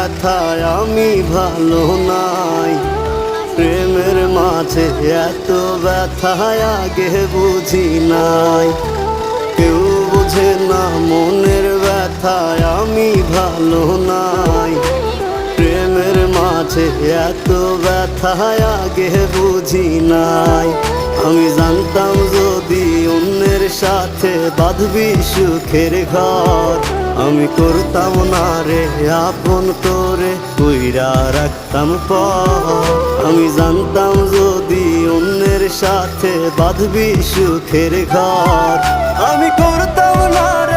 ব্যথায় আমি ভালো নাই। প্রেমের মাঝে এত ব্যথায় আগে বুঝি নাই। কেউ বুঝে না মনের ব্যথায় আমি ভালো নাই। প্রেমের মাঝে এত ব্যথায় আগে বুঝি নাই। আমি জানতাম যদি অন্যের সাথে বাঁধবি সুখের ঘর, আমি করতাম না রে আপন করে কইরা রাখতাম পর। আমি জানতাম যদি অন্যের সাথে বাঁধবি সুখের ঘর, আমি করতাম না রে